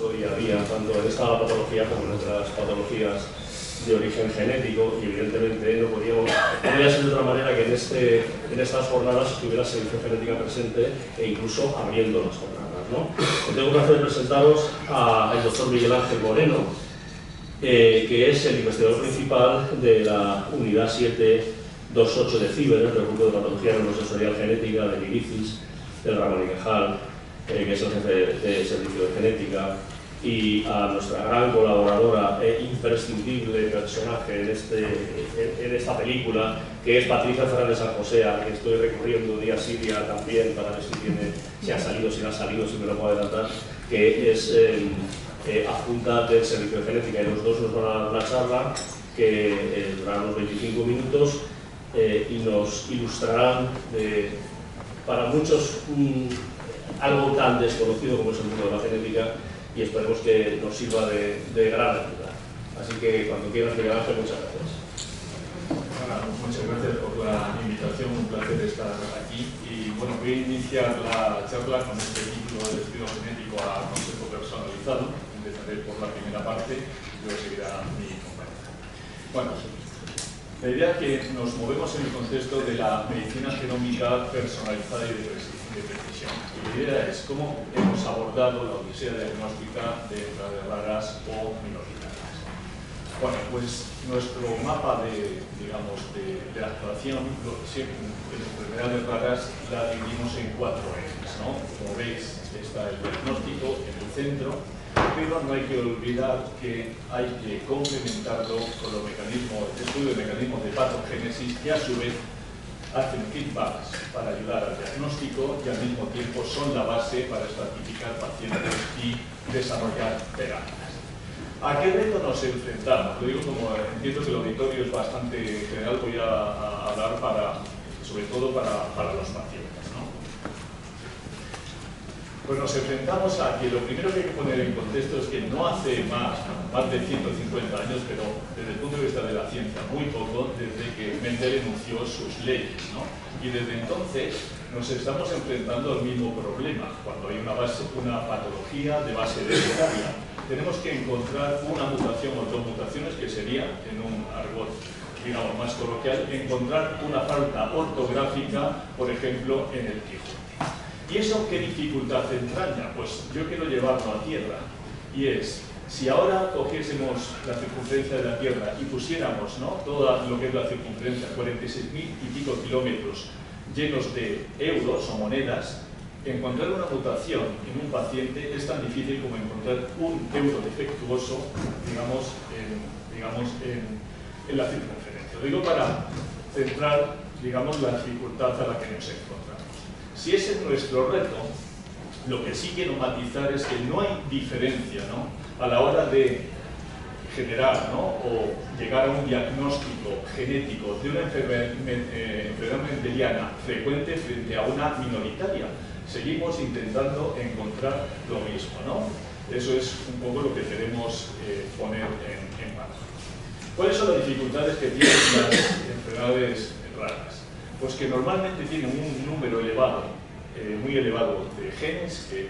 nuestro día a día, tanto en esta patología como en otras patologías de origen genético, y evidentemente no podía ser de otra manera que en estas jornadas estuviera selección genética presente e incluso abriendo las jornadas, ¿no? Tengo el placer de presentaros al doctor Miguel Ángel Moreno, que es el investigador principal de la unidad 728 de CIBER, del grupo de patología neurosensorial genética del IRICIS, del Ramón y Cajal, que es el jefe de servicio de genética, y a nuestra gran colaboradora e imprescindible personaje en esta película, que es Patricia Fernández San José, a la que estoy recurriendo día sí día también para ver si ha salido, si no ha salido, si me lo puedo adelantar, que es adjunta del servicio de genética, y los dos nos van a dar una charla que durará unos 25 minutos y nos ilustrarán para muchos algo tan desconocido como es el mundo de la genética, y esperemos que nos sirva de gran ayuda. Así que cuando quieras, Miguel Ángel, muchas gracias. Bueno, muchas gracias por la invitación, un placer estar aquí. Y bueno, voy a iniciar la charla con este título de estudio genético a concepto personalizado. Empezaré por la primera parte y luego seguirá mi compañera. Bueno, la idea es que nos movemos en el contexto de la medicina genómica personalizada y de precisión. Y la idea es cómo hemos abordado la odisea diagnóstica de enfermedades raras o minoritarias. Bueno, pues nuestro mapa de actuación en enfermedades raras la dividimos en 4 ejes, ¿no? Como veis, está el diagnóstico en el centro, pero no hay que olvidar que hay que complementarlo con los mecanismos, el estudio de mecanismos de patogénesis, que a su vez hacen feedbacks para ayudar al diagnóstico y al mismo tiempo son la base para estratificar pacientes y desarrollar terapias. ¿A qué reto nos enfrentamos? Lo digo como entiendo que el auditorio es bastante general, voy a hablar sobre todo para los pacientes, ¿no? Pues nos enfrentamos a que lo primero que hay que poner en contexto es que no hace más de 150 años, pero desde el punto de vista de la ciencia, muy poco, desde que Mendel enunció sus leyes, ¿no? Y desde entonces nos estamos enfrentando al mismo problema. Cuando hay una patología de base hereditaria, tenemos que encontrar una mutación o 2 mutaciones, que sería, en un argot, digamos, más coloquial, encontrar una falta ortográfica, por ejemplo, en el Quijote. ¿Y eso qué dificultad entraña? Pues yo quiero llevarlo a tierra, y es, si ahora cogiésemos la circunferencia de la Tierra y pusiéramos, ¿no?, todo lo que es la circunferencia, 46.000 y pico kilómetros llenos de euros o monedas, encontrar una mutación en un paciente es tan difícil como encontrar un euro defectuoso, digamos, en la circunferencia. Lo digo para centrar, digamos, la dificultad a la que nos encontramos. Si ese es nuestro reto, lo que sí quiero matizar es que no hay diferencia, ¿no?, a la hora de generar, ¿no?, o llegar a un diagnóstico genético de una enfermedad mendeliana frecuente frente a una minoritaria. Seguimos intentando encontrar lo mismo, ¿no? Eso es un poco lo que queremos poner en marcha. ¿Cuáles son las dificultades que tienen las enfermedades raras? Pues que normalmente tienen un número elevado, muy elevado de genes que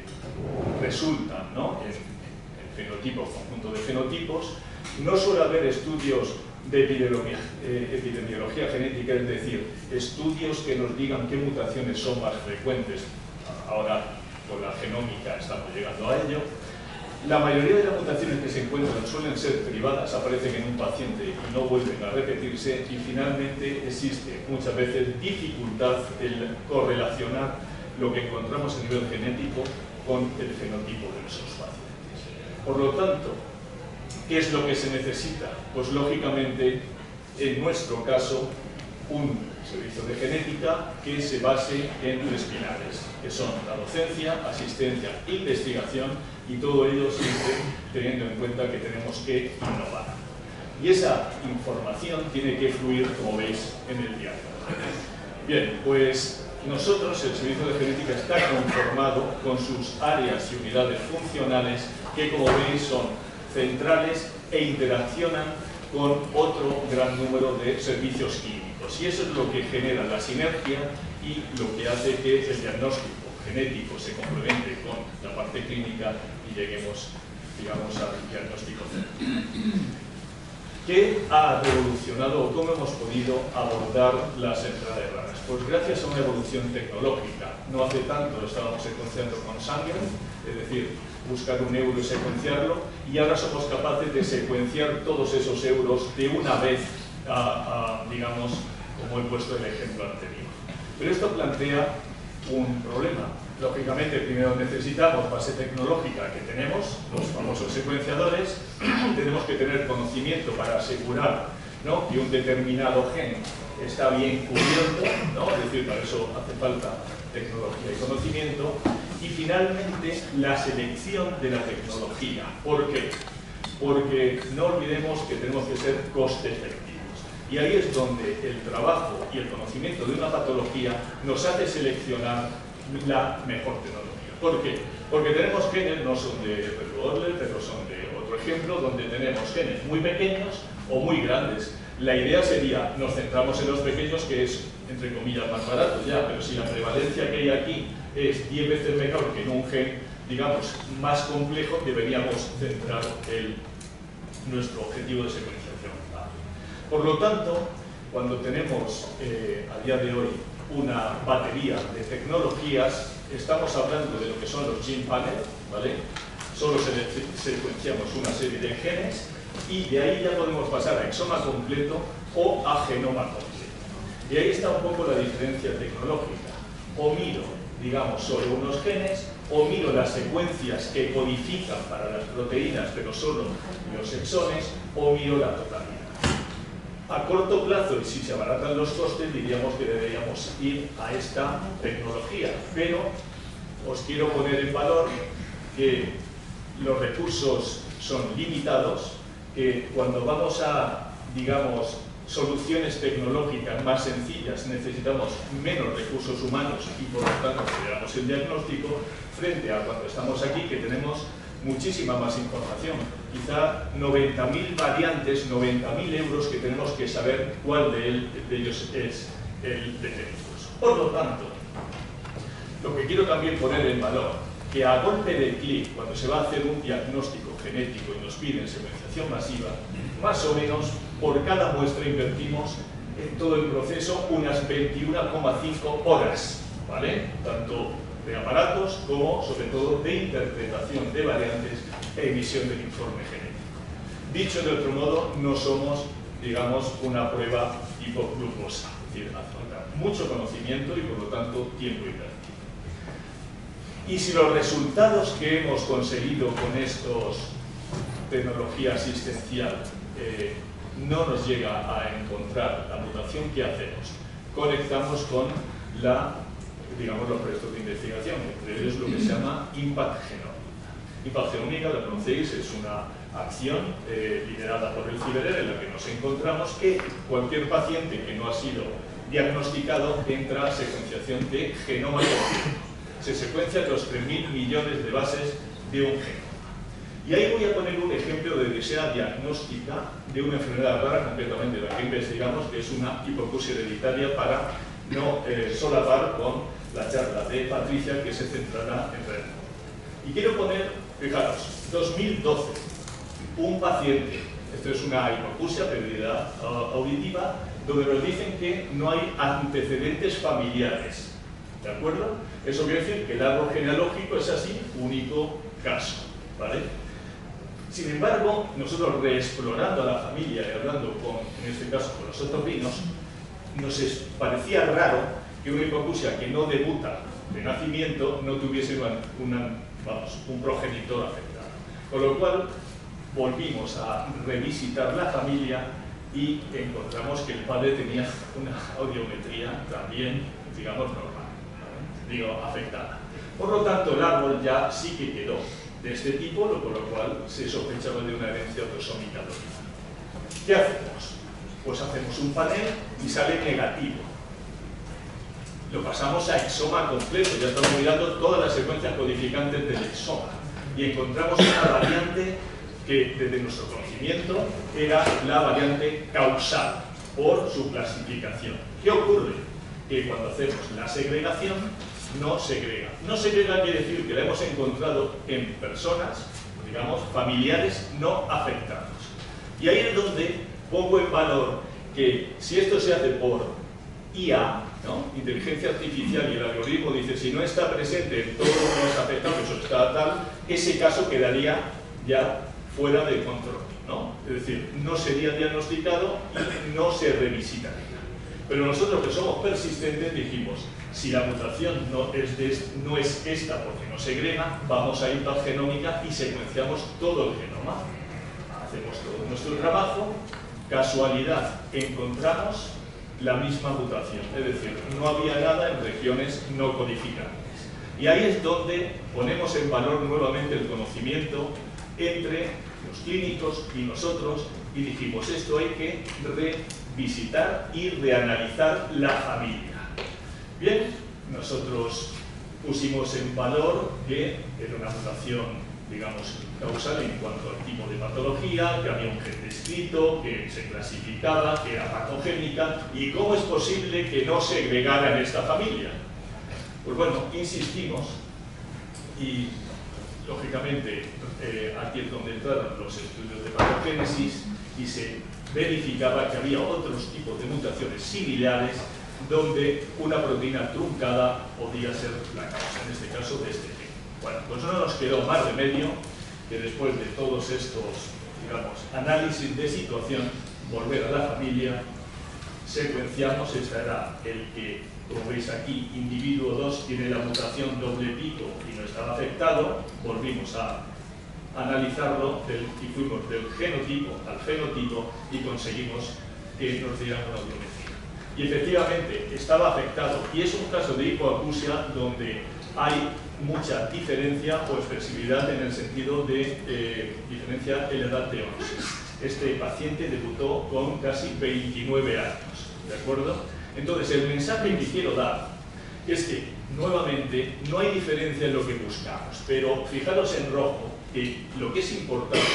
resultan, ¿no?, en fenotipos, conjunto de fenotipos. No suele haber estudios de epidemiología genética, es decir, estudios que nos digan qué mutaciones son más frecuentes. Ahora, con la genómica estamos llegando a ello. La mayoría de las mutaciones que se encuentran suelen ser privadas, aparecen en un paciente y no vuelven a repetirse, y finalmente existe muchas veces dificultad en correlacionar lo que encontramos a nivel genético con el fenotipo de nuestros pacientes. Por lo tanto, ¿qué es lo que se necesita? Pues lógicamente, en nuestro caso, un servicio de genética que se base en 3 pilares, que son la docencia, asistencia, investigación, y todo ello siempre teniendo en cuenta que tenemos que innovar. Y esa información tiene que fluir, como veis, en el diagnóstico. Bien, pues nosotros, el servicio de genética está conformado con sus áreas y unidades funcionales que, como veis, son centrales e interaccionan con otro gran número de servicios clínicos. Y eso es lo que genera la sinergia y lo que hace que el diagnóstico genético se complemente con la parte clínica y lleguemos digamos, al diagnóstico certero. ¿Qué ha revolucionado o cómo hemos podido abordar las enfermedades raras? Pues gracias a una evolución tecnológica. No hace tanto estábamos secuenciando con sangre, es decir, buscar un euro y secuenciarlo, y ahora somos capaces de secuenciar todos esos euros de una vez, digamos, como he puesto el ejemplo anterior. Pero esto plantea un problema. Lógicamente, primero necesitamos base tecnológica que tenemos, los famosos secuenciadores, tenemos que tener conocimiento para asegurar, ¿no?, que un determinado gen está bien cubierto, ¿no?, es decir, para eso hace falta tecnología y conocimiento, y finalmente la selección de la tecnología. ¿Por qué? Porque no olvidemos que tenemos que ser coste efectivos. Y ahí es donde el trabajo y el conocimiento de una patología nos hace seleccionar la mejor tecnología. ¿Por qué? Porque tenemos genes, no son de Redwood, pero son de otro ejemplo, donde tenemos genes muy pequeños o muy grandes. La idea sería, nos centramos en los pequeños, que es, entre comillas, más barato ya, pero si la prevalencia que hay aquí es 10 veces menor que en un gen, digamos, más complejo, deberíamos centrar nuestro objetivo de secuenciación. Por lo tanto, cuando tenemos a día de hoy una batería de tecnologías, estamos hablando de lo que son los gene panel, ¿vale? Solo secuenciamos una serie de genes y de ahí ya podemos pasar a exoma completo o a genoma completo. Y ahí está un poco la diferencia tecnológica. O miro, digamos, solo unos genes, o miro las secuencias que codifican para las proteínas, pero solo los exones, o miro la totalidad. A corto plazo, y si se abaratan los costes, diríamos que deberíamos ir a esta tecnología. Pero os quiero poner en valor que los recursos son limitados, que cuando vamos a, digamos, soluciones tecnológicas más sencillas necesitamos menos recursos humanos y por lo tanto aceleramos el diagnóstico, frente a cuando estamos aquí que tenemos muchísima más información. Quizá 90.000 variantes, 90.000 euros que tenemos que saber cuál de ellos es el defectuoso. Por lo tanto, lo que quiero también poner en valor, que a golpe de clic, cuando se va a hacer un diagnóstico genético y nos piden secuenciación masiva, más o menos por cada muestra invertimos en todo el proceso unas 21,5 horas, ¿vale? Tanto de aparatos como, sobre todo, de interpretación de variantes e emisión del informe genético. Dicho de otro modo, no somos, digamos, una prueba tipo glucosa. Es decir, hace falta mucho conocimiento y, por lo tanto, tiempo invertido. Y si los resultados que hemos conseguido con estos tecnología asistencial no nos llega a encontrar la mutación que hacemos, conectamos con digamos, los proyectos de investigación, entre ellos lo que se llama Impact Genomics. Impact Genomics, la conocéis, es una acción liderada por el CIBERER en la que nos encontramos que cualquier paciente que no ha sido diagnosticado entra a secuenciación de genoma completo. Se secuencian los 3.000 millones de bases de un genoma. Y ahí voy a poner un ejemplo de que sea diagnóstica de una enfermedad rara, concretamente la que investigamos, que es una hipoacusia hereditaria, para no solapar con la charla de Patricia, que se centrará en Red. Y quiero poner, fijaros, 2012, un paciente, esto es una hipoacusia, pérdida auditiva, donde nos dicen que no hay antecedentes familiares. ¿De acuerdo? Eso quiere decir que el árbol genealógico es así, único caso, ¿vale? Sin embargo, nosotros reexplorando a la familia y hablando en este caso con los otorrinos, nos parecía raro que una hipoacusia que no debuta de nacimiento no tuviese un progenitor afectado. Con lo cual, volvimos a revisitar la familia y encontramos que el padre tenía una audiometría también, digamos, normal. Afectada. Por lo tanto, el árbol ya sí que quedó de este tipo, por lo cual se sospechaba de una herencia autosómica dominante. ¿Qué hacemos? Pues hacemos un panel y sale negativo. Lo pasamos a exoma completo, ya estamos mirando todas las secuencias codificantes del exoma y encontramos una variante que, desde nuestro conocimiento, era la variante causal por su clasificación. ¿Qué ocurre? Que cuando hacemos la segregación, no segrega. No segrega quiere decir que la hemos encontrado en personas, digamos, familiares no afectados. Y ahí es donde pongo en valor que si esto se hace por IA, ¿no?, inteligencia artificial, y el algoritmo dice si no está presente en todos los afectados o está tal, ese caso quedaría ya fuera de control, ¿no? Es decir, no sería diagnosticado y no se revisitaría. Pero nosotros, que somos persistentes, dijimos, si la mutación no es esta porque no segrega, vamos a impact genómica y secuenciamos todo el genoma. Hacemos todo nuestro trabajo, casualidad, encontramos la misma mutación, es decir, no había nada en regiones no codificantes. Y ahí es donde ponemos en valor nuevamente el conocimiento entre los clínicos y nosotros, y dijimos, esto hay que revisitar y reanalizar la familia. Bien, nosotros pusimos en valor que era una mutación, digamos, causal en cuanto al tipo de patología, que había un gen descrito, que se clasificaba, que era patogénica, y cómo es posible que no segregara en esta familia. Pues bueno, insistimos, y lógicamente aquí es donde entraron los estudios de patogénesis, y se verificaba que había otros tipos de mutaciones similares donde una proteína truncada podía ser la causa, en este caso de este gen. Bueno, pues no nos quedó más remedio que después de todos estos, digamos, análisis de situación, volver a la familia, secuenciamos, esta era el que, como veis aquí, individuo 2 tiene la mutación doble pico y no estaba afectado, volvimos a analizarlo y fuimos del genotipo al fenotipo y conseguimos que nos dieran una biometría. Y efectivamente estaba afectado, y es un caso de hipoacusia donde hay mucha diferencia o expresividad en el sentido de diferencia en la edad de onsis. Este paciente debutó con casi 29 años, ¿de acuerdo? Entonces, el mensaje que quiero dar es que, nuevamente, no hay diferencia en lo que buscamos, pero fijaros en rojo que lo que es importante,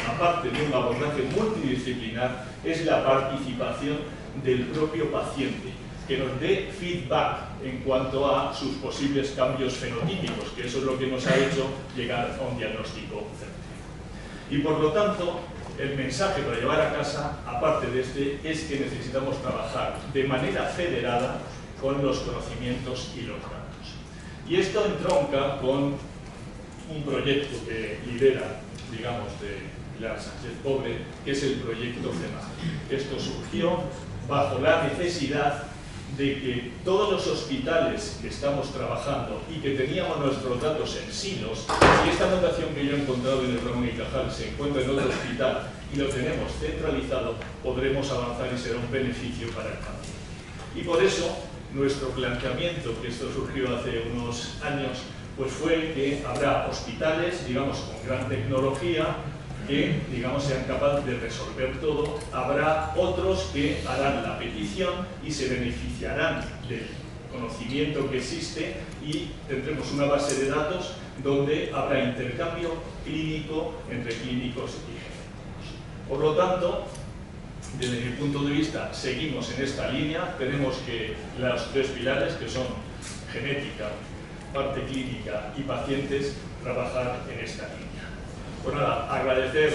aparte de un abordaje multidisciplinar, es la participación del propio paciente, que nos dé feedback en cuanto a sus posibles cambios fenotípicos, que eso es lo que nos ha hecho llegar a un diagnóstico certero. Y por lo tanto, el mensaje para llevar a casa, aparte de este, es que necesitamos trabajar de manera federada con los conocimientos y los datos. Y esto entronca con un proyecto que lidera, digamos, de Pilar Sánchez Pobre, que es el proyecto CEMAC. Esto surgió bajo la necesidad de que todos los hospitales que estamos trabajando y que teníamos nuestros datos en silos, si esta anotación que yo he encontrado en el Ramón y Cajal se encuentra en otro hospital y lo tenemos centralizado, podremos avanzar y será un beneficio para el paciente. Y por eso, nuestro planteamiento, que esto surgió hace unos años, pues fue que habrá hospitales, digamos, con gran tecnología, que, digamos, sean capaces de resolver todo. Habrá otros que harán la petición y se beneficiarán del conocimiento que existe y tendremos una base de datos donde habrá intercambio clínico entre clínicos y genéticos. Por lo tanto, desde mi punto de vista, seguimos en esta línea. Tenemos que los tres pilares, que son genética, parte clínica y pacientes, trabajar en esta línea. Pues nada, agradecer,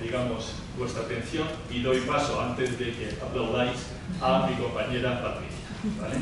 digamos, vuestra atención y doy paso, antes de que aplaudáis, a mi compañera Patricia, ¿vale?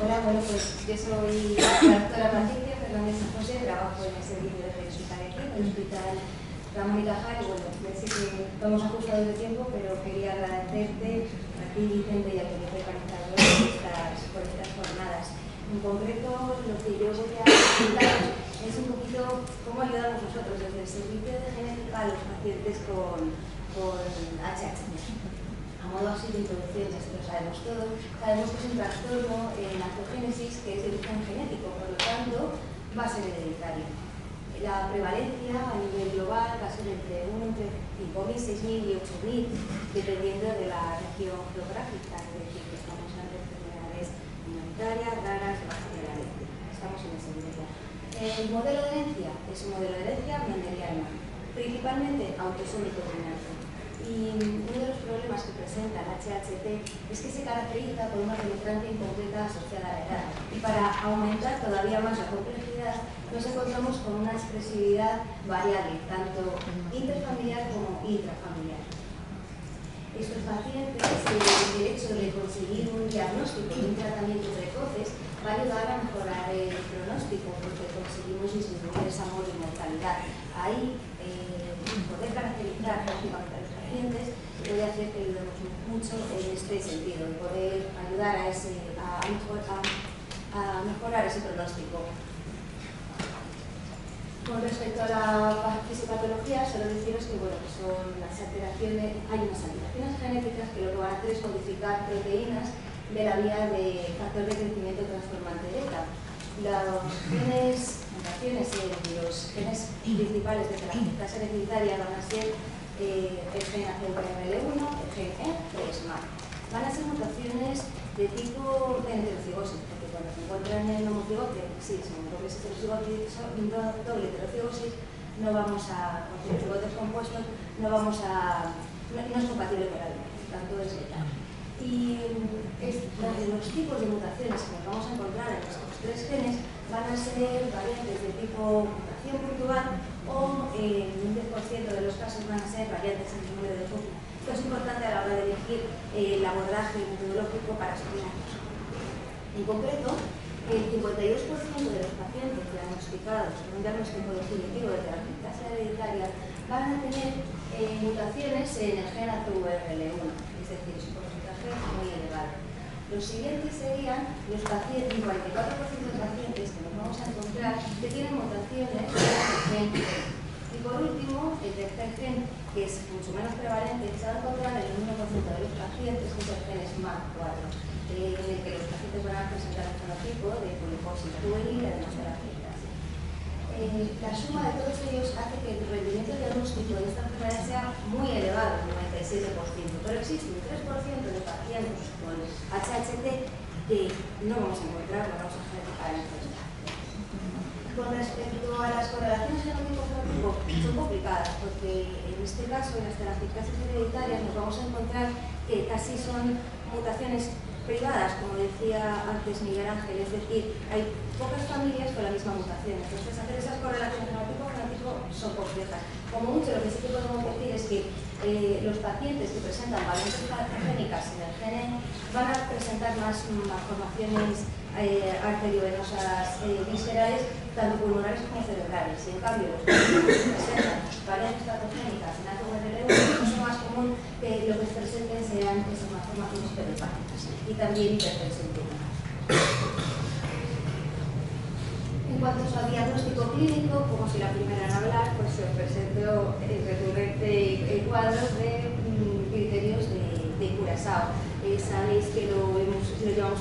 Hola, bueno, pues yo soy la doctora Patricia Fernández San José, trabajo en el servicio de hospitalario, en el Hospital Ramón y Cajal, y bueno, ya sé que estamos ajustados de tiempo, pero quería agradecerte a ti, Vicente, y a todos los organizadores por estas jornadas. En concreto, lo que yo voy a contar es un poquito cómo ayudamos nosotros desde el servicio de genética a los pacientes con HH. A modo así de introducción, ya lo sabemos todos, sabemos que es un trastorno en la patogénesis que es de origen genético, por lo tanto va a ser hereditario. La prevalencia a nivel global va a ser entre 5.000, 6.000 y 8.000, dependiendo de la región geográfica, es decir, que estamos en enfermedades minoritarias, raras, de baja prevalencia. Estamos en ese nivel. El modelo de herencia es un modelo de herencia mendeliana, principalmente autosómico dominante. Y uno de los problemas que presenta el HHT es que se caracteriza por una penetrancia incompleta asociada a la edad. Y para aumentar todavía más la complejidad, nos encontramos con una expresividad variable, tanto interfamiliar como intrafamiliar. Estos pacientes, el hecho de conseguir un diagnóstico y un tratamiento precoces va a ayudar a mejorar el pronóstico, porque conseguimos disminuir esa mortalidad. Ahí, poder caracterizar prácticamente a los pacientes puede hacer que ayudemos mucho en este sentido, y poder ayudar a mejorar ese pronóstico. Con respecto a la fisiopatología, solo deciros que, bueno, son las alteraciones, hay unas alteraciones genéticas que lo que van a hacer es modificar proteínas de la vía de factor de crecimiento transformante beta. Las mutaciones en los genes principales de la clase hereditaria van a ser el gen ACVRL1, el gen E y el SMART. Van a ser mutaciones de tipo de heterocigosis, porque cuando se encuentran en homocigote, sí, son dobles heterocigosis, doble heterocigosis, no vamos a, con cigotes compuestos, no es compatible con la vida, tanto es letal. Y los tipos de mutaciones que nos vamos a encontrar en estos tres genes van a ser variantes de tipo mutación puntual o en un 10% de los casos van a ser variantes en el número de copia. Esto es importante a la hora de elegir el abordaje metodológico para estudiarlos. En concreto, el 52% de los pacientes diagnosticados con un diagnóstico definitivo de telangiectasia hereditaria van a tener mutaciones en el gen ACVRL1, es decir, su porcentaje es muy elevado. Los siguientes serían los pacientes, el 44% de pacientes que nos vamos a encontrar que tienen mutaciones en el gen E. Y por último, el tercer gen, que es mucho menos prevalente, se va a encontrar en el 1% de los pacientes, que es el gen SMART4, en el que los pacientes van a presentar un fenotipo de poliposis juvenil, además de la fibrosis. La suma de todos ellos hace que el rendimiento diagnóstico de esta enfermedad sea muy elevado, el 97%, pero existe un 3% de pacientes con HHT que no vamos a encontrar, no vamos a genotipicar en esta. Con respecto a las correlaciones genótipo-fenotipo, son complicadas, porque en este caso, en las telangiectasias hereditarias, nos vamos a encontrar que casi son mutaciones privadas, como decía antes Miguel Ángel, es decir, hay pocas familias con la misma mutación. Entonces, hacer esas correlaciones genótipo-fenotipo son complejas. Como mucho, lo que sí que podemos decir es que los pacientes que presentan variantes génicas en el gen van a presentar más malformaciones arteriovenosas viscerales, tanto pulmonares como cerebrales. Y en cambio, los pacientes que presentan variantes patogénicas en ACVRL1 es más común que lo que se presenten sean esas malformaciones peripáticas y también hipertensión pulmonar. En cuanto a diagnóstico clínico, como si la primera en hablar, pues se os presento el recurrente cuadro de criterios de Curaçao. Sabéis que lo llevamos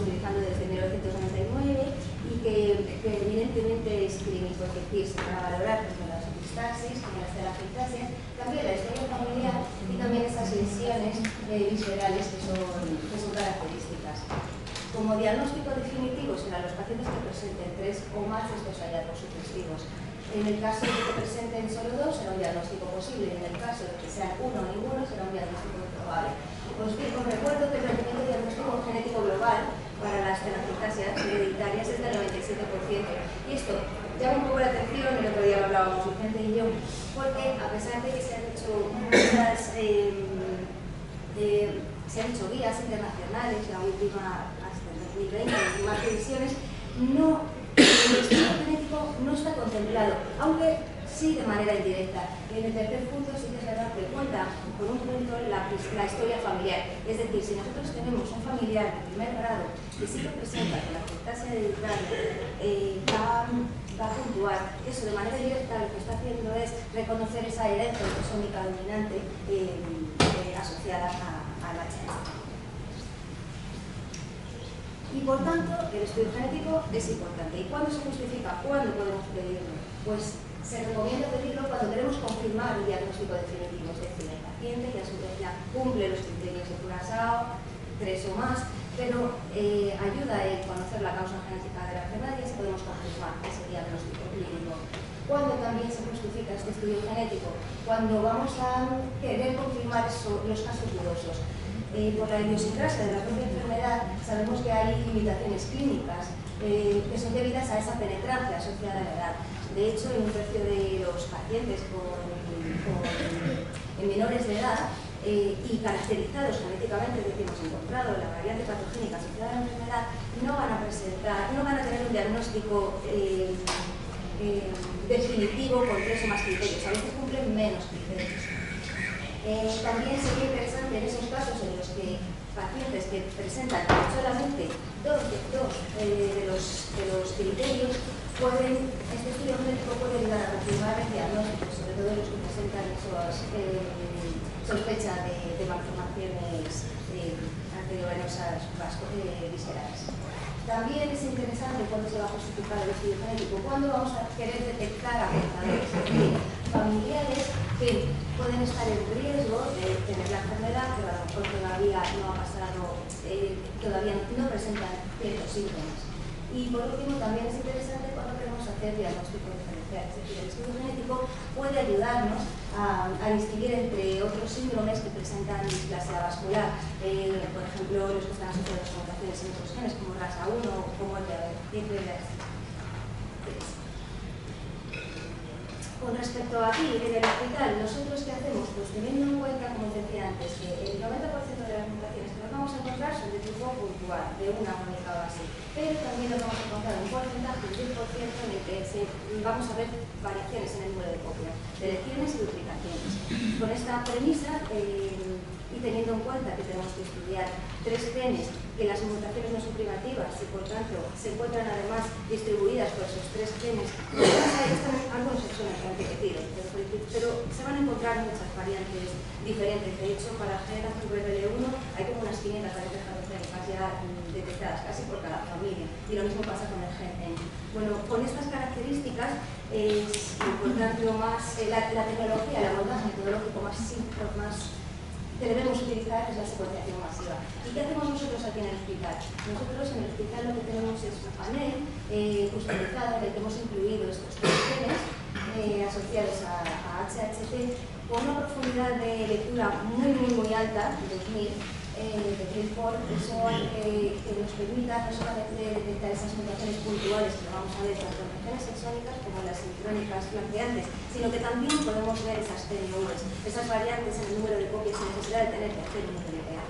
utilizando desde 1999 y que evidentemente es clínico, es decir, se van a valorar tanto las epistaxis como las telangiectasias, también la historia familiar y también esas lesiones viscerales que son características. Como diagnóstico definitivo serán los pacientes que presenten 3 o más de estos hallazgos sugestivos. En el caso de que presenten solo 2 será un diagnóstico posible, en el caso de que sean 1 o ninguno será un diagnóstico improbable. Os recuerdo que el rendimiento diagnóstico genético global para las telangiectasias hereditarias es del 97%. Y esto llama un poco la atención, el otro día lo hablábamos Vicente y yo, porque a pesar de que se han hecho muchas guías internacionales, la última hasta el 2020, más previsiones, el estudio genético no está contemplado, aunque sí de manera indirecta. En el tercer punto sí que se da cuenta por un punto la historia familiar. Es decir, si nosotros tenemos un familiar de primer grado que sí que presenta que la telangiectasia hereditaria va a puntuar eso de manera directa, lo que está haciendo es reconocer esa herencia autosómica dominante asociada al HHT. Y por tanto, el estudio genético es importante. ¿Y cuándo se justifica? ¿Cuándo podemos pedirlo? Pues Se recomienda pedirlo cuando queremos confirmar un diagnóstico definitivo, es decir, el paciente que a su vez ya cumple los criterios de Curaçao, 3 o más, pero ayuda a conocer la causa genética de la enfermedad y así podemos confirmar ese diagnóstico clínico. Cuando también se justifica este estudio genético, cuando vamos a querer confirmar los casos dudosos. Por la idiosincrasia de la propia enfermedad, sabemos que hay limitaciones clínicas que son debidas a esa penetrancia asociada a la edad. De hecho, en un tercio de los pacientes en menores de edad y caracterizados genéticamente, es decir, hemos encontrado la variante patogénica asociada a la enfermedad, no van a tener un diagnóstico definitivo con 3 o más criterios, a veces cumplen menos criterios. También sería interesante en esos casos en los que pacientes que presentan solamente dos de los criterios, este estudio genético puede ayudar a confirmar el diagnóstico, sobre todo los que presentan sospecha de malformaciones arteriovenosas viscerales. También es interesante cuando se va a justificar el estudio genético, cuando vamos a querer detectar afectadores, es decir, familiares que pueden estar en riesgo de tener la enfermedad, pero a lo mejor todavía no ha pasado, todavía no presentan ciertos síntomas. Y por último, también es interesante cuando queremos hacer diagnóstico diferencial, es decir, el estudio genético puede ayudarnos a distinguir entre otros síndromes que presentan displasia vascular, por ejemplo, los que están asociados a mutaciones en otros genes, como RAS1 o como el TPRS. Con respecto a aquí, en el hospital, nosotros qué hacemos? Pues teniendo en cuenta, como os decía antes, que el 90% de las mutaciones que nos vamos a encontrar son de tipo puntual, de una única base, pero también nos vamos a encontrar un porcentaje, un 10% en el que vamos a ver variaciones en el número de copias, deleciones y duplicaciones. Con esta premisa, y teniendo en cuenta que tenemos que estudiar 3 genes, que las mutaciones no son privativas y por tanto se encuentran además distribuidas por esos 3 genes, algunos exones repetidos, pero se van a encontrar muchas variantes diferentes. De hecho, para el gen AZVRL1 hay como unas 500 variantes patogénicas ya detectadas casi por cada familia, y lo mismo pasa con el gen N. Bueno, con estas características es importante más la tecnología, el abordaje metodológico más que debemos utilizar es la secuenciación masiva. ¿Y qué hacemos nosotros aquí en el hospital? Nosotros en el hospital lo que tenemos es un panel customizado en el que hemos incluido estos 3 genes asociados a HHT con una profundidad de lectura muy alta, 2000 por eso que nos permita no solamente detectar esas mutaciones puntuales que vamos a ver tanto en regiones exónicas como en las sincrónicas flanqueantes, sino que también podemos ver esas TNVs, esas variantes en el número de copias sin necesidad de tener que hacer un TNVA.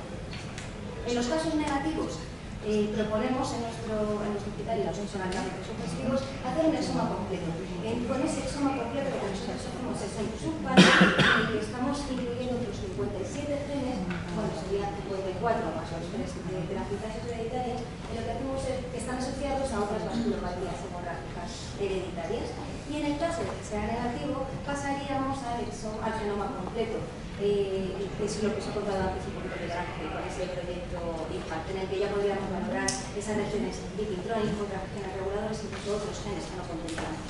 En los casos negativos, proponemos en nuestro hospital y los parámetros sugestivos hacer un exoma completo. Con ese exoma completo lo que nosotros hacemos es un subpanel en el que estamos incluyendo otros 57 genes, bueno, serían 54 más los 3 de las mutaciones hereditarias, en lo que hacemos es que están asociados a otras vasculopatías hemorrágicas hereditarias. Y en el caso de que sea negativo, pasaríamos al genoma completo, que es lo que os he contado antes un poquito de gráfico, con ese proyecto IMPACT, en el que ya podríamos valorar esas regiones dipintrónicas, otras regiones reguladoras, incluso otros genes que no contemplamos.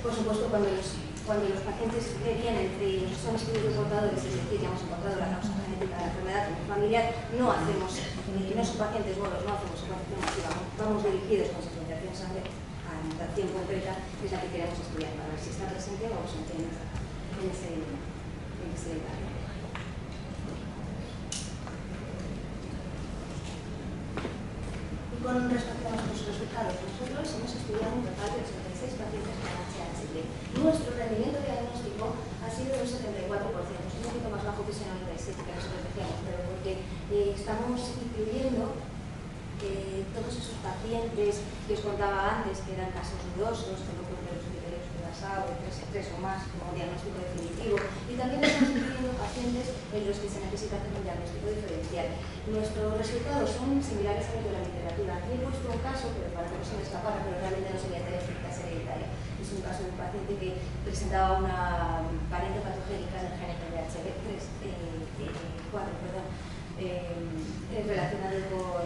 Por supuesto, cuando los pacientes vienen y son estudios portadores, es decir, ya hemos encontrado la causa genética de la enfermedad familiar, no son pacientes nuevos, no hacemos secuenciación masiva, vamos dirigidos con secuenciación sangre a la mutación concreta, que es la que queremos estudiar, para ver si está presente o ausente en ese detalle. Y con respecto a nuestros resultados, nosotros hemos estudiado un total de 86 pacientes con HHT. Nuestro rendimiento diagnóstico ha sido de un 74%, es un poquito más bajo que ese 97% que nosotros decíamos, pero porque estamos incluyendo todos esos pacientes que os contaba antes, que eran casos dudosos, que no cumplen los criterios de Curaçao, 3 o más como diagnóstico definitivo, y también estamos incluyendo pacientes en los que se necesita hacer un diagnóstico diferencial. Nuestros resultados son similares a los de la literatura. Aquí he puesto un caso, pero para que no se me escapara, pero realmente no sería teléfica, hereditaria. Es un caso de un paciente que presentaba una variante patogénica del gen relacionado con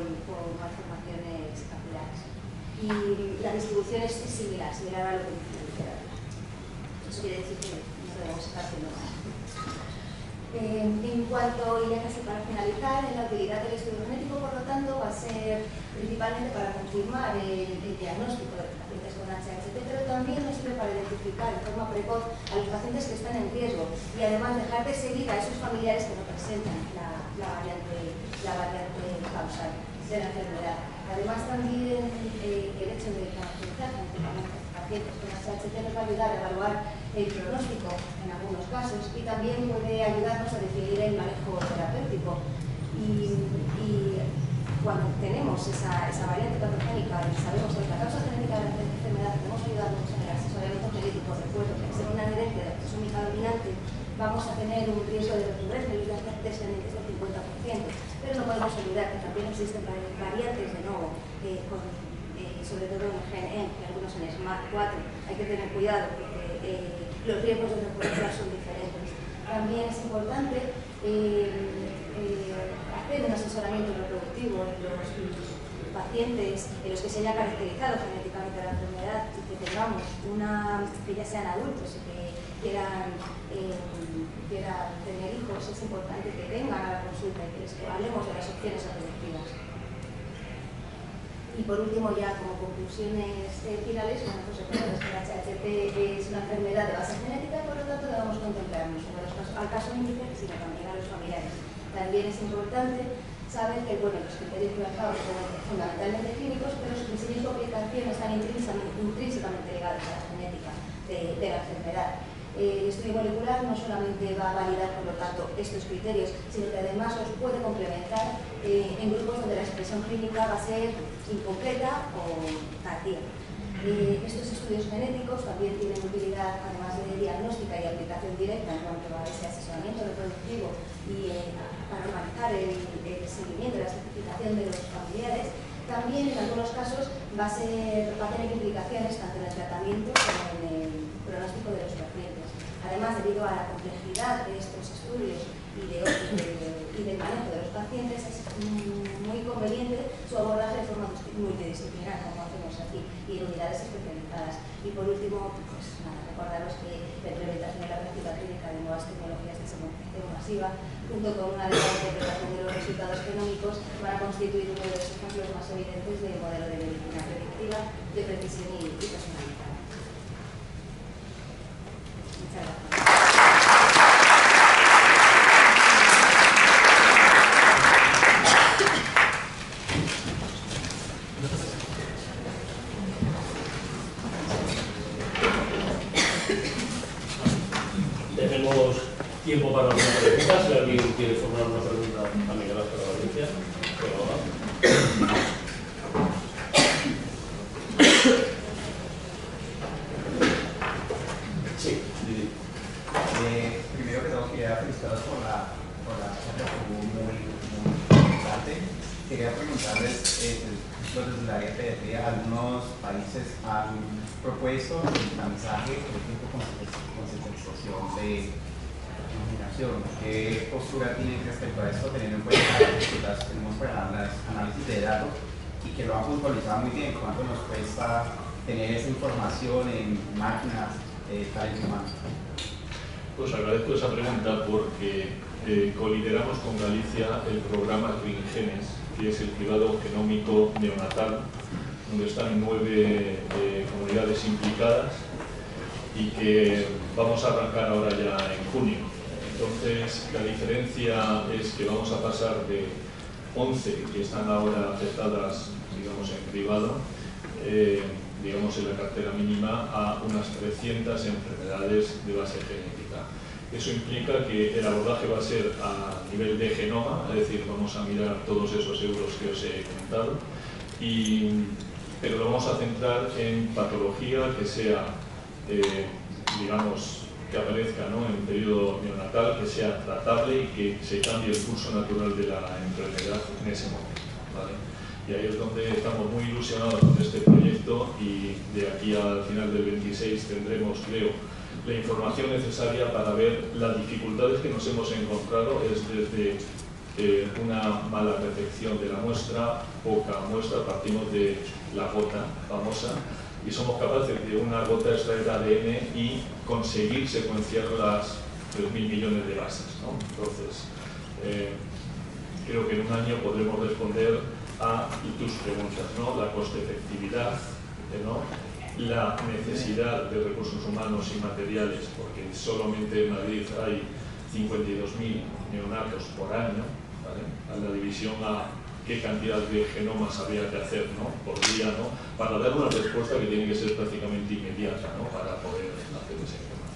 malformaciones capilares. y la distribución es similar a lo que dice la literatura. Eso quiere decir que no debemos estar haciendo mal. En cuanto, y ya casi para finalizar, la utilidad del estudio genético, por lo tanto, va a ser principalmente para confirmar el diagnóstico de pacientes con HHT, pero también nos sirve para identificar de forma precoz a los pacientes que están en riesgo y además dejar de seguir a esos familiares que no presentan la variante causal de la enfermedad. Además, también el hecho de caracterizar genéticamente pacientes con HHT nos va a ayudar a evaluar el pronóstico en algunos casos y también puede ayudarnos a definir el manejo terapéutico. Y cuando tenemos esa variante patogénica y sabemos que la causa genética de la enfermedad, podemos ayudarnos en el asesoramiento genético. Recuerdo que al ser un adherente de autosómica dominante vamos a tener un riesgo de recurrencia de las descendientes del 50%, pero no podemos olvidar que también existen variantes de nuevo, sobre todo en el gen M, que algunos en SMART4. Hay que tener cuidado porque los riesgos de recurrencia son diferentes. También es importante hacer un asesoramiento reproductivo en los pacientes en los que se haya caracterizado genéticamente la enfermedad y que tengamos que ya sean adultos y que quieran tener hijos. Es importante que vengan a la consulta y que les hablemos de las opciones reproductivas. Y por último, ya como conclusiones finales, bueno, pues recordad que el HHT es una enfermedad de base genética, por lo tanto debemos contemplar no solo al caso índice, sino también a los familiares. También es importante saber que los criterios trabajados son fundamentalmente clínicos, pero su diseño y su aplicación están intrínsecamente ligados a la genética de la enfermedad. El estudio molecular no solamente va a validar, por lo tanto, estos criterios, sino que además los puede complementar en grupos donde la expresión clínica va a ser incompleta o tardía. Estos estudios genéticos también tienen utilidad, además de diagnóstica y aplicación directa en cuanto a ese asesoramiento reproductivo y para organizar el seguimiento y la certificación de los familiares. También en algunos casos va a tener implicaciones tanto en el tratamiento como en el pronóstico de los pacientes. Además, debido a la complejidad de estos estudios y del manejo de los pacientes, es muy conveniente su abordaje de forma multidisciplinar, como hacemos aquí, y en unidades especializadas. Y por último, pues nada, recordaros que la implementación de la práctica clínica de nuevas tecnologías de secuenciación masiva, junto con una adecuada interpretación de los resultados genómicos, van a constituir uno de los ejemplos más evidentes del modelo de medicina predictiva, de precisión y personalizada. Muchas gracias. Tenemos tiempo para algunas preguntas. Si alguien quiere formular una pregunta a Miguel Ángel Valencia, que lo haga. Sí, Didi. Primero que todo, quería felicitaros por la charla, muy interesante. Quería preguntarles, desde la área pediatría, algunos países han propuesto el tamizaje, por ejemplo, con sensibilización de iluminación. ¿Qué postura tienen respecto a esto, teniendo en cuenta las dificultades que tenemos para el análisis de datos y que lo han puntualizado muy bien? ¿Cuánto nos cuesta tener esa información en máquinas tales humanas? Pues agradezco esa pregunta porque colideramos con Galicia el programa ClinGenes, que es el cribado genómico neonatal, donde están 9 comunidades implicadas y que vamos a arrancar ahora ya en junio. Entonces, la diferencia es que vamos a pasar de 11 que están ahora aceptadas, digamos, en cribado, digamos en la cartera mínima, a unas 300 enfermedades de base genética. Eso implica que el abordaje va a ser a nivel de genoma, es decir, vamos a mirar todos esos euros que os he comentado, pero lo vamos a centrar en patología que sea, digamos, que aparezca, ¿no?, en periodo neonatal, que sea tratable y que se cambie el curso natural de la enfermedad en ese momento, ¿vale? Y ahí es donde estamos muy ilusionados con este proyecto y de aquí al final del 26 tendremos, creo, la información necesaria para ver las dificultades que nos hemos encontrado, es desde una mala recepción de la muestra, poca muestra, partimos de la gota famosa y somos capaces de una gota extraer ADN y conseguir secuenciar las 3.000 millones de bases, ¿no? Entonces, creo que en un año podremos responder a tus preguntas, ¿no? La coste-efectividad, ¿no? La necesidad de recursos humanos y materiales, porque solamente en Madrid hay 52.000 neonatos por año, ¿vale? A la división a qué cantidad de genomas habría que hacer, ¿no? Por día, ¿no? Para dar una respuesta que tiene que ser prácticamente inmediata, ¿no? Para poder hacer ese genoma.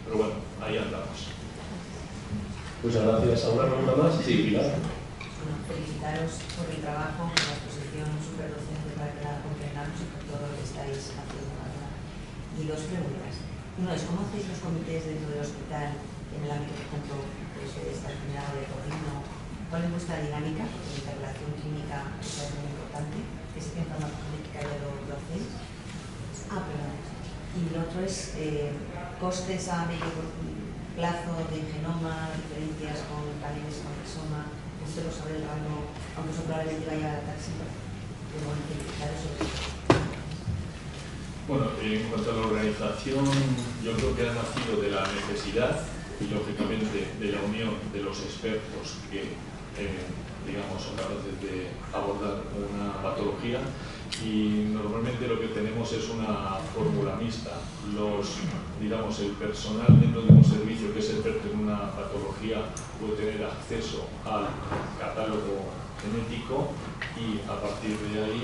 Pero bueno, ahí andamos. Muchas gracias. ¿Alguna pregunta más? Sí, Pilar. Bueno, felicitaros por el trabajo, por la exposición súper docente para que la comprendamos y por todo lo que estáis haciendo ahora. Y dos preguntas. Uno es, ¿cómo hacéis los comités dentro del hospital en el ámbito, por ejemplo, pues, de esta enfermedad de Torrino? ¿Cuál es vuestra dinámica? Porque la interrelación clínica es muy importante. ¿Es que en farmacogenética ya lo hacéis? Perdón. Y lo otro es costes a medio plazo de genoma, diferencias con paneles con exoma. Usted lo sabe el rango, aunque eso probablemente vaya a adaptarse. Pero bueno, sobre eso. Bueno, en cuanto a la organización, yo creo que ha nacido de la necesidad y lógicamente de la unión de los expertos que digamos, son capaces de abordar una patología, y normalmente lo que tenemos es una fórmula mixta. Digamos, el personal dentro de un servicio que es experto en una patología puede tener acceso al catálogo genético y a partir de ahí,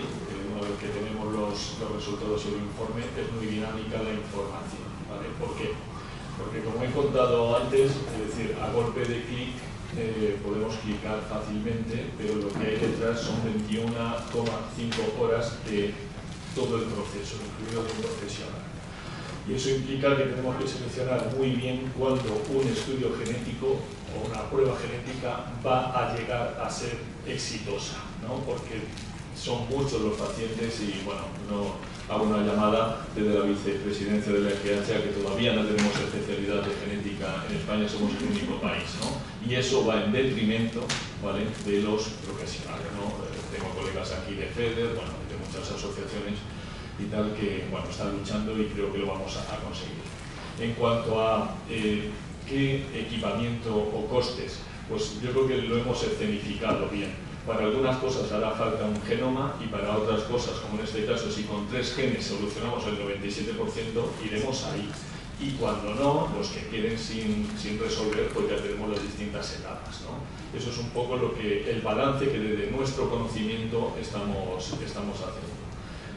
una vez que tenemos los resultados y el informe, es muy dinámica la información, ¿vale? ¿Por qué? Porque como he contado antes, es decir, a golpe de clic podemos clicar fácilmente, pero lo que hay detrás son 21,5 horas de todo el proceso, incluido el profesional. Y eso implica que tenemos que seleccionar muy bien cuándo un estudio genético o una prueba genética va a llegar a ser exitosa, ¿no? Porque son muchos los pacientes y, bueno, no hago una llamada desde la vicepresidencia de la EGH, que todavía no tenemos especialidad de genética en España, somos el único país, ¿no? Y eso va en detrimento, ¿vale?, de los profesionales, ¿no? Tengo colegas aquí de FEDER, bueno, de muchas asociaciones y tal, que, bueno, están luchando y creo que lo vamos a conseguir. En cuanto a qué equipamiento o costes, pues yo creo que lo hemos escenificado bien. Para algunas cosas hará falta un genoma y para otras cosas, como en este caso, si con 3 genes solucionamos el 97%, iremos ahí. Y cuando no, los que queden sin resolver, pues ya tenemos las distintas etapas, ¿no? Eso es un poco el balance que desde nuestro conocimiento estamos haciendo.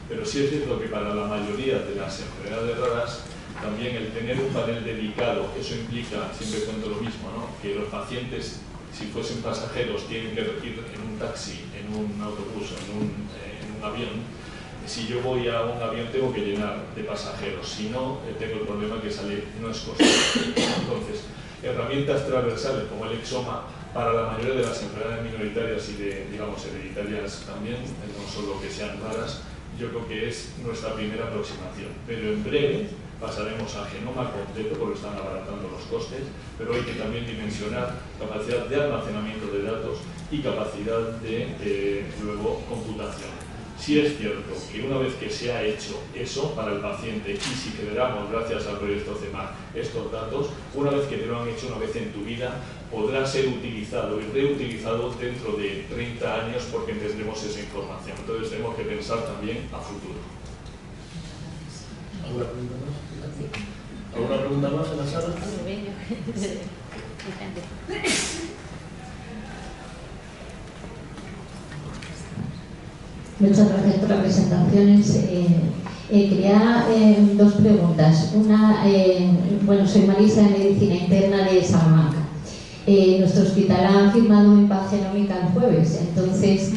Pero sí es cierto que para la mayoría de las enfermedades raras, también el tener un panel dedicado, eso implica, siempre cuento lo mismo, ¿no?, que los pacientes, si fuesen pasajeros, tienen que ir en un taxi, en un autobús, en un avión. Si yo voy a un avión tengo que llenar de pasajeros, si no, tengo el problema que sale, no es costoso. Entonces, herramientas transversales como el exoma, para la mayoría de las enfermedades minoritarias y digamos, hereditarias también, no solo que sean raras, yo creo que es nuestra primera aproximación. Pero en breve pasaremos a genoma completo porque están abaratando los costes, pero hay que también dimensionar capacidad de almacenamiento de datos y capacidad de luego computación. Sí es cierto que una vez que se ha hecho eso para el paciente y si generamos, gracias al proyecto CEMAR, estos datos, una vez que te lo han hecho una vez en tu vida, podrá ser utilizado y reutilizado dentro de 30 años porque tendremos esa información. Entonces tenemos que pensar también a futuro. ¿Alguna pregunta más? ¿Alguna pregunta más en la sala? Muchas gracias por las presentaciones. Quería 2 preguntas. Una, bueno, soy Marisa de Medicina Interna de Salamanca. Nuestro hospital ha firmado un paz genómica el jueves, entonces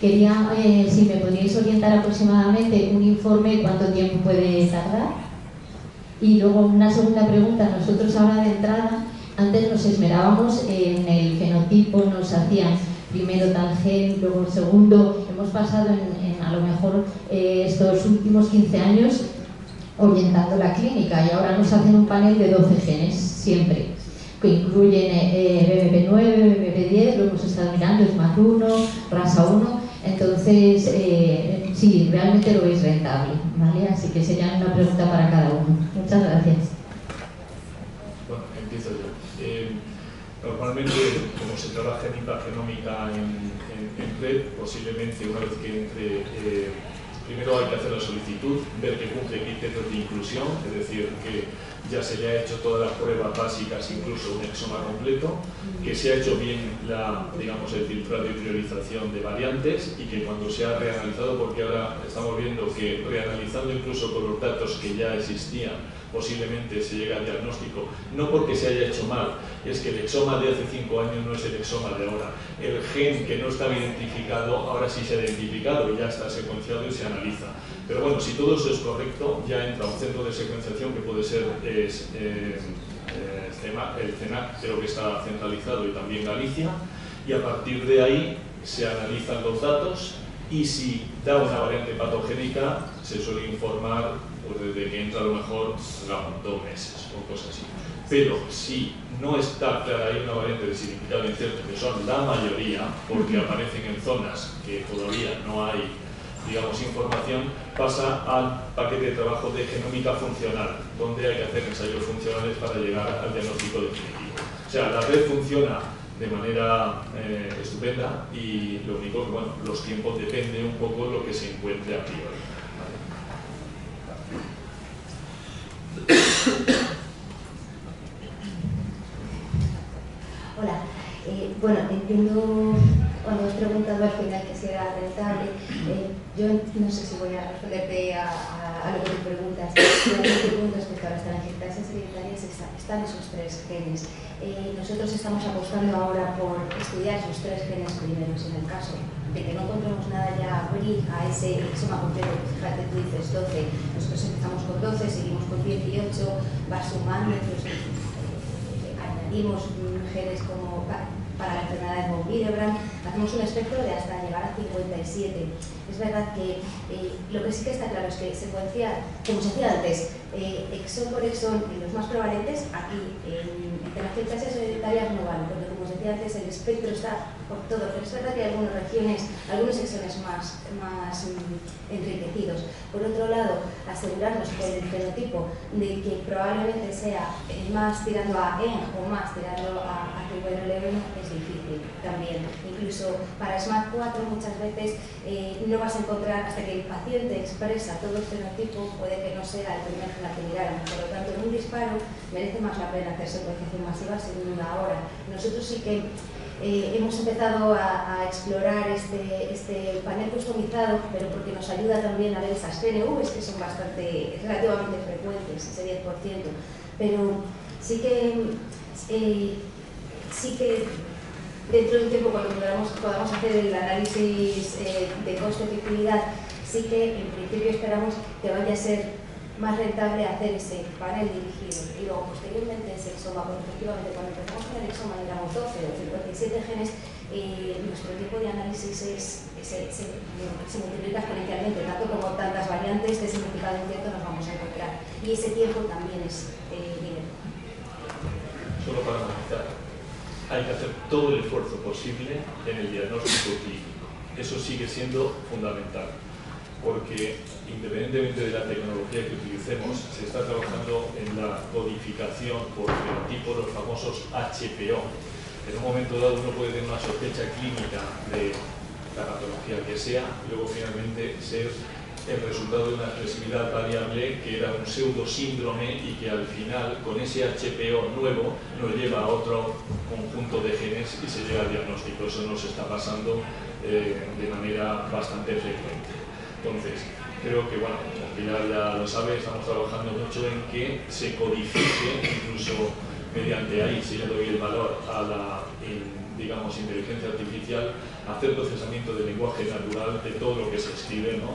quería, si me podríais orientar aproximadamente un informe, cuánto tiempo puede tardar. Y luego una segunda pregunta, nosotros ahora de entrada, antes nos esmerábamos en el fenotipo, nos hacían primero tal gen, luego el segundo, hemos pasado en a lo mejor estos últimos 15 años orientando la clínica y ahora nos hacen un panel de 12 genes, siempre. que incluyen BMP9, BMP10, lo hemos estado mirando, SMAT1, RASA1. Entonces, sí, realmente lo veis rentable, ¿vale? Así que sería una pregunta para cada uno. Muchas gracias. Bueno, empiezo yo. Normalmente, como se trabaja en impact genómica en red, posiblemente una vez que entre, primero hay que hacer la solicitud, ver que cumple criterios de inclusión, es decir, que ya se le ha hecho todas las pruebas básicas, incluso un exoma completo, que se ha hecho bien el filtrado y priorización de variantes y que cuando se ha reanalizado, porque ahora estamos viendo que reanalizando incluso con los datos que ya existían, posiblemente se llega al diagnóstico, no porque se haya hecho mal, es que el exoma de hace 5 años no es el exoma de ahora. El gen que no estaba identificado, ahora sí se ha identificado y ya está secuenciado y se analiza. Pero bueno, si todo eso es correcto, ya entra un centro de secuenciación que puede ser el CENAC, creo que está centralizado, y también Galicia, y a partir de ahí se analizan los datos y si da una variante patogénica se suele informar pues, desde que entra a lo mejor 2 meses o cosas así. Pero si no está clara, hay una variante de significado incierto, que son la mayoría, porque aparecen en zonas que todavía no hay, digamos, información, pasa al paquete de trabajo de genómica funcional, donde hay que hacer ensayos funcionales para llegar al diagnóstico definitivo. O sea, la red funciona de manera estupenda y lo único que, bueno, los tiempos depende un poco de lo que se encuentre a priori. Hola, bueno, entiendo cuando has preguntado al final que si era rentable, yo no sé si voy a responderte a lo que te preguntas. El punto respecto a las telangiectasias hereditarias están esos 3 genes. Nosotros estamos apostando ahora por estudiar esos 3 genes primeros. En el caso de que no encontremos nada ya abrir a ese exoma completo, fíjate, tú dices 12, nosotros empezamos con 12, seguimos con 18, va sumando, incluso añadimos genes como para la enfermedad de von Willebrand, hacemos un espectro de hasta llegar a 57. Es verdad que lo que sí que está claro es que secuenciar, como se hacía antes, exón por exón en los más prevalentes, aquí en telangiectasias hereditarias no vale, porque como os decía antes, el espectro está por todo, pero es verdad que hay algunas regiones, algunos exones más enriquecidos. Por otro lado, asegurarnos por el fenotipo de que probablemente sea más tirando a ENG o más tirando a QRL1 es difícil también. Incluso para SMAT4 muchas veces no vas a encontrar, hasta que el paciente expresa todo el fenotipo, puede que no sea el primer gen al que miráramos. Por lo tanto, en un disparo merece más la pena hacer secuenciación masiva según una hora. Nosotros sí que hemos empezado a explorar este panel customizado, pero porque nos ayuda también a ver esas PNVs que son relativamente frecuentes, ese 10%. Pero sí que dentro de un tiempo, cuando podamos hacer el análisis de coste-efectividad, sí que en principio esperamos que vaya a ser más rentable hacer ese panel dirigido y luego posteriormente ese exoma, porque efectivamente cuando empezamos con el exoma y éramos 12 o 57 genes, nuestro tiempo de análisis se multiplica exponencialmente, tanto como tantas variantes de significado incierto nos vamos a encontrar, y ese tiempo también es dinero. Solo para analizar, hay que hacer todo el esfuerzo posible en el diagnóstico clínico. Eso sigue siendo fundamental, porque independientemente de la tecnología que utilicemos, se está trabajando en la codificación por fenotipo, los famosos HPO. En un momento dado uno puede tener una sospecha clínica de la patología que sea, y luego finalmente ser el resultado de una expresividad variable que era un pseudosíndrome y que al final, con ese HPO nuevo, nos lleva a otro conjunto de genes y se llega al diagnóstico. Eso nos está pasando de manera bastante frecuente. Entonces, creo que, bueno, como Pilar ya lo sabe, estamos trabajando mucho en que se codifique, incluso mediante ahí, si le doy el valor a la, digamos, inteligencia artificial, hacer procesamiento del lenguaje natural de todo lo que se escribe, ¿no?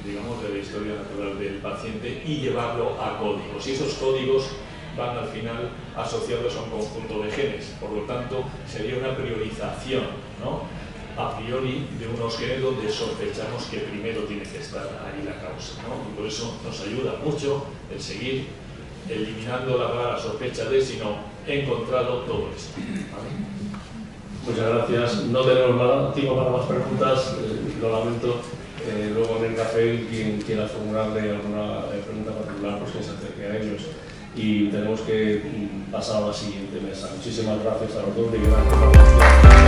Digamos, de la historia natural del paciente y llevarlo a códigos. Y esos códigos van al final asociados a un conjunto de genes. Por lo tanto, sería una priorización, ¿no?, a priori de unos genes donde sospechamos que primero tiene que estar ahí la causa, ¿no? Y por eso nos ayuda mucho el seguir eliminando la palabra sospecha de, sino he encontrado todo esto. ¿Vale? Muchas gracias. No tenemos más tiempo para más preguntas, lo lamento. Luego en el café, quien quiera formularle alguna pregunta particular, pues que se acerque a ellos. Y tenemos que pasar a la siguiente mesa. Muchísimas gracias a los dos y gracias.